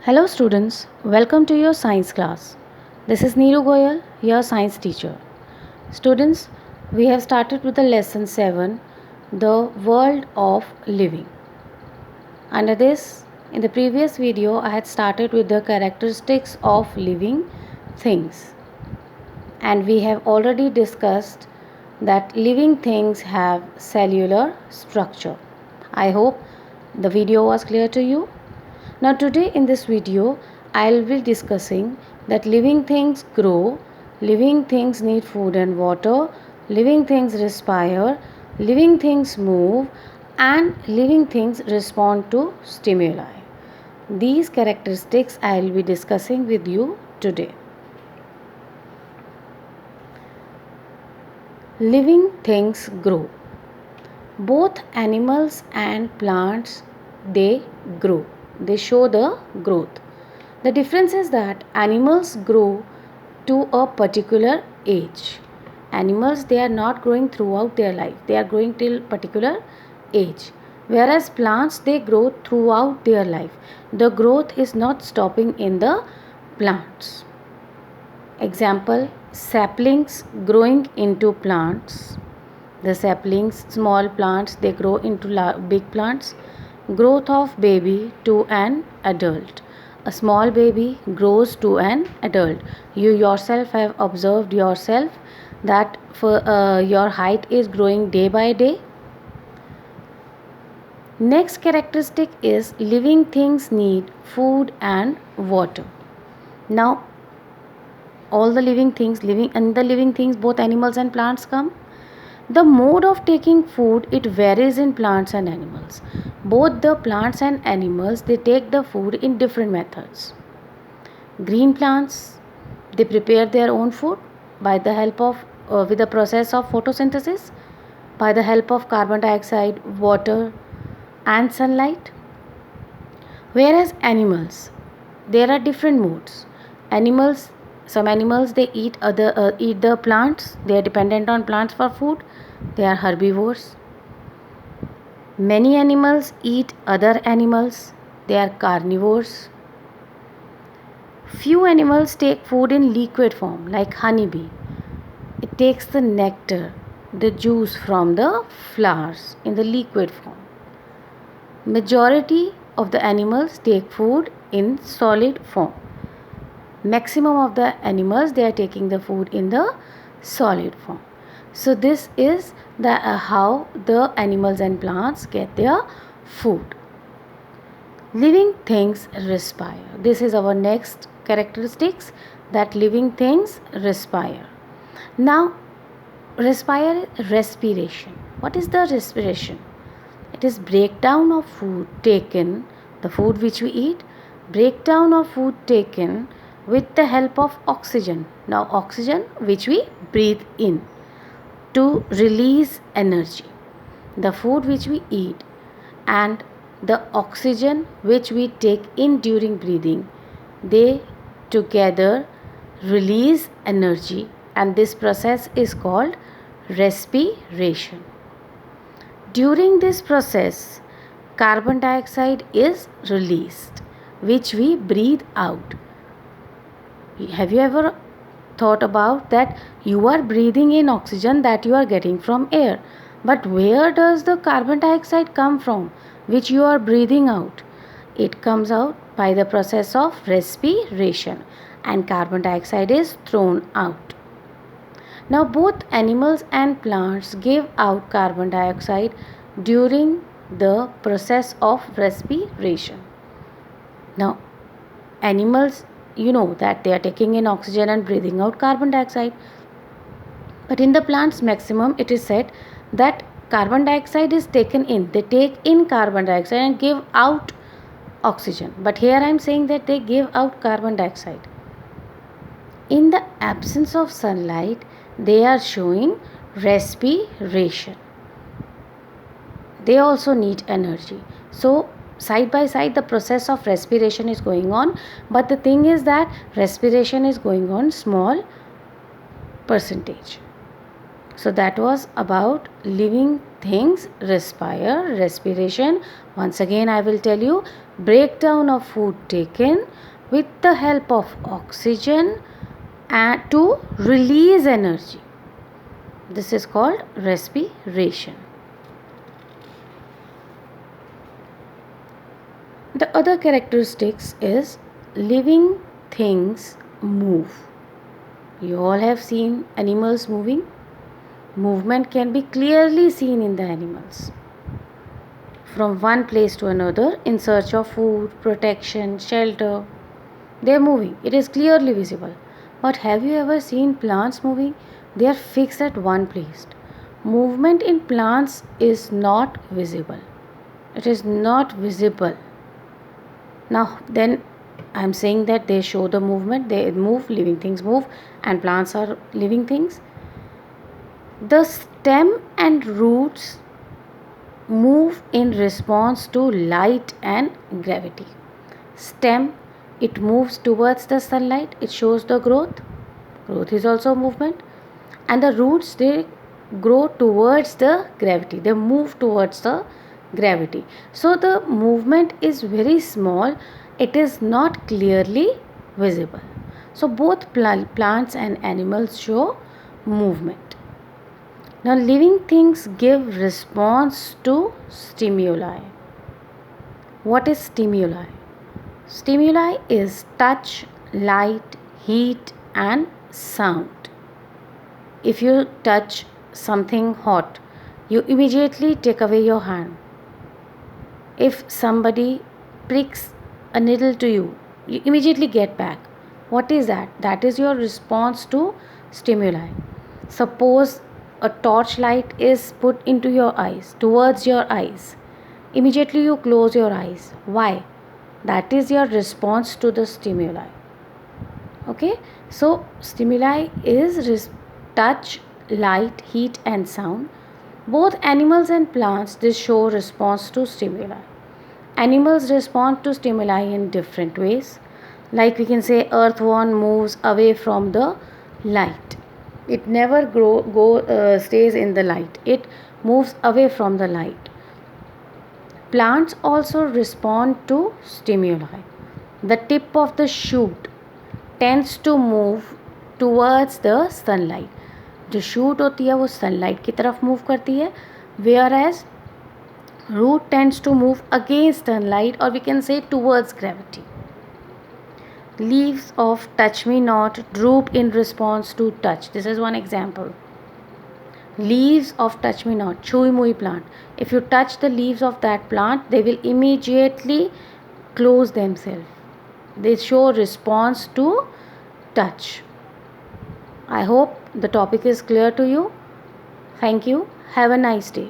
Hello students, welcome to your science class. This is Neeru Goyal, your science teacher. Students, we have started with the lesson 7, the world of living. Under this, in the previous video, I had started with the characteristics of living things. And we have already discussed that living things have cellular structure. I hope the video was clear to you. Now today in this video I'll be discussing that living things grow, living things need food and water, living things respire, living things move and living things respond to stimuli. These characteristics I'll be discussing with you today. Living things grow. Both animals and plants, they grow. They show the growth. The difference is that animals grow to a particular age. Animals, they are not growing throughout their life. They are growing till particular age. Whereas plants, they grow throughout their life. The growth is not stopping in the plants. Example, saplings growing into plants. The saplings, small plants, they grow into big plants. Growth of baby to an adult. A small baby grows to an adult. You yourself have observed yourself that your height is growing day by day. Next characteristic is living things need food and water. Now, all the living things, both animals and plants come. The mode of taking food, it varies in plants and animals. Both the plants and animals, they take the food in different methods. Green plants, they prepare their own food by the help of with the process of photosynthesis, by the help of carbon dioxide, water and sunlight. Whereas animals, there are different modes. Some animals, they eat the plants. They are dependent on plants for food. They are herbivores. Many animals eat other animals. They are carnivores. Few animals take food in liquid form, like honeybee. It takes the nectar, the juice from the flowers in the liquid form. Majority of the animals take food in solid form. Maximum of the animals, they are taking the food in the solid form. So this is how the animals and plants get their food. Living things respire. This is our next characteristics, that living things respire. Now, respiration. What is the respiration? It is breakdown of food taken, the food which we eat, breakdown of food taken with the help of oxygen. Now oxygen which we breathe in to release energy. The food which we eat and the oxygen which we take in during breathing, they together release energy, and this process is called respiration. During this process, carbon dioxide is released, which we breathe out. Have you ever thought about that you are breathing in oxygen that you are getting from air, but where does the carbon dioxide come from which you are breathing out? It comes out by the process of respiration, and carbon dioxide is thrown out. Now both animals and plants give out carbon dioxide during the process of respiration. Now animals, you know that they are taking in oxygen and breathing out carbon dioxide. But in the plants, maximum, it is said that carbon dioxide is taken in. They take in carbon dioxide and give out oxygen. But here I am saying that they give out carbon dioxide. In the absence of sunlight, they are showing respiration. They also need energy. So side by side the process of respiration is going on, but the thing is that respiration is going on small percentage. So that was about living things respire, respiration. Once again I will tell you, breakdown of food taken with the help of oxygen and to release energy. This is called respiration. The other characteristics is living things move. You all have seen animals moving. Movement can be clearly seen in the animals. From one place to another in search of food, protection, shelter. They are moving. It is clearly visible. But have you ever seen plants moving? They are fixed at one place. Movement in plants is not visible. It is not visible. Now then I am saying that they show the movement. They move, living things move, and plants are living things. The stem and roots move in response to light and gravity. Stem, it moves towards the sunlight, it shows the growth. Growth is also movement. And the roots, they grow towards the gravity, they move towards the gravity. So the movement is very small, it is not clearly visible. So both plants and animals show movement. Now living things give response to stimuli. What is stimuli? Stimuli is touch, light, heat and sound. If you touch something hot, you immediately take away your hand. If somebody pricks a needle to you, you immediately get back. What is that? That is your response to stimuli. Suppose a torchlight is put into your eyes, towards your eyes. Immediately you close your eyes. Why? That is your response to the stimuli. Okay, so stimuli is touch, light, heat and sound. Both animals and plants, they show response to stimuli. Animals respond to stimuli in different ways. Like we can say earthworm moves away from the light. It never stays in the light. It moves away from the light. Plants also respond to stimuli. The tip of the shoot tends to move towards the sunlight. जो shoot होती है वो sunlight की तरफ move करती है, whereas root tends to move against sunlight, or we can say towards gravity. Leaves of touch me not droop in response to touch. This is one example. Leaves of touch me not, chui mui plant. If you touch the leaves of that plant, they will immediately close themselves. They show response to touch. I hope the topic is clear to you. Thank you. Have a nice day.